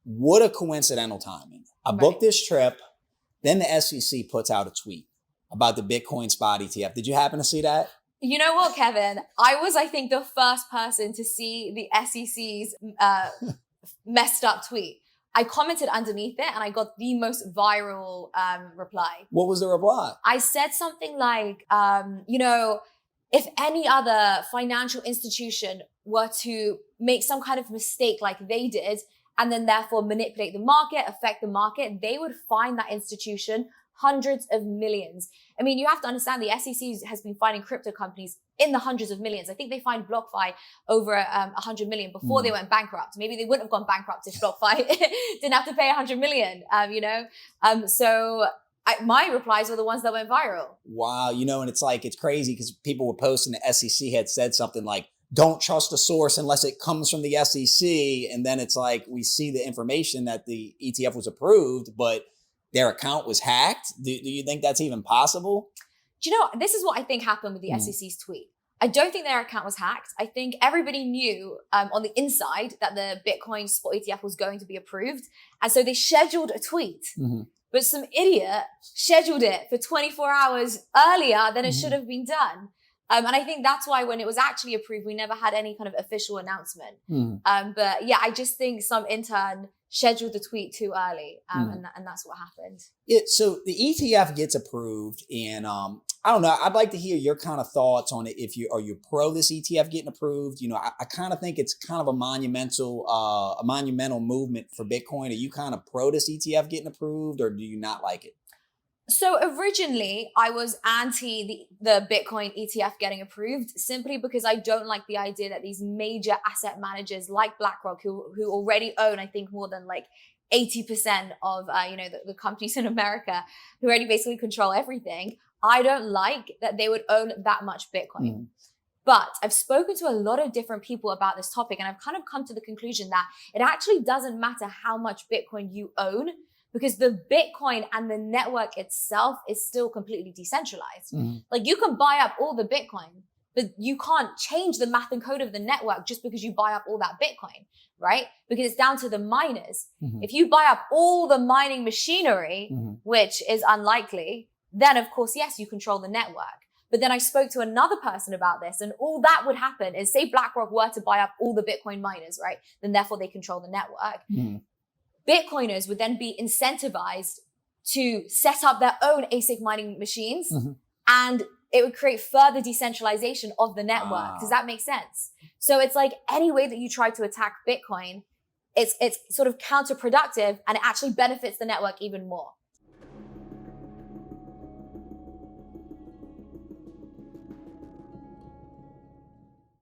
what a coincidental timing. I booked this trip. Then the SEC puts out a tweet about the Bitcoin spot ETF. Did you happen to see that? You know what, Kevin? I think, the first person to see the SEC's messed up tweet. I commented underneath it and I got the most viral reply. What was the reply? I said something like, if any other financial institution were to make some kind of mistake like they did, and then therefore manipulate the market, affect the market, they would fine that institution hundreds of millions. I mean, you have to understand the SEC has been fining crypto companies in the hundreds of millions. I think they fined BlockFi over 100 million before they went bankrupt. Maybe they wouldn't have gone bankrupt if BlockFi didn't have to pay 100 million, my replies were the ones that went viral. Wow. And it's crazy because people were posting the SEC had said something like, don't trust a source unless it comes from the SEC. And then it's like, we see the information that the ETF was approved, but their account was hacked. Do you think that's even possible? Do you know, this is what I think happened with the SEC's tweet. I don't think their account was hacked. I think everybody knew on the inside that the Bitcoin spot ETF was going to be approved. And so they scheduled a tweet. But some idiot scheduled it for 24 hours earlier than it should have been done. And I think that's why when it was actually approved, we never had any kind of official announcement. But yeah, I just think some intern scheduled the tweet too early, and that's what happened. So the ETF gets approved, and I don't know. I'd like to hear your kind of thoughts on it. Are you pro this ETF getting approved? I kind of think it's kind of a monumental movement for Bitcoin. Are you kind of pro this ETF getting approved, or do you not like it? So originally, I was anti the Bitcoin ETF getting approved simply because I don't like the idea that these major asset managers like BlackRock, who already own, I think, more than like 80% of the companies in America, who already basically control everything. I don't like that they would own that much Bitcoin. But I've spoken to a lot of different people about this topic, and I've kind of come to the conclusion that it actually doesn't matter how much Bitcoin you own, because the Bitcoin and the network itself is still completely decentralized. Like, you can buy up all the Bitcoin, but you can't change the math and code of the network just because you buy up all that Bitcoin, right? Because it's down to the miners. If you buy up all the mining machinery, which is unlikely, then of course, yes, you control the network. But then I spoke to another person about this, and all that would happen is, say BlackRock were to buy up all the Bitcoin miners, right? Then therefore they control the network. Bitcoiners would then be incentivized to set up their own ASIC mining machines, and it would create further decentralization of the network. Does that make sense? So it's like any way that you try to attack Bitcoin, it's sort of counterproductive, and it actually benefits the network even more.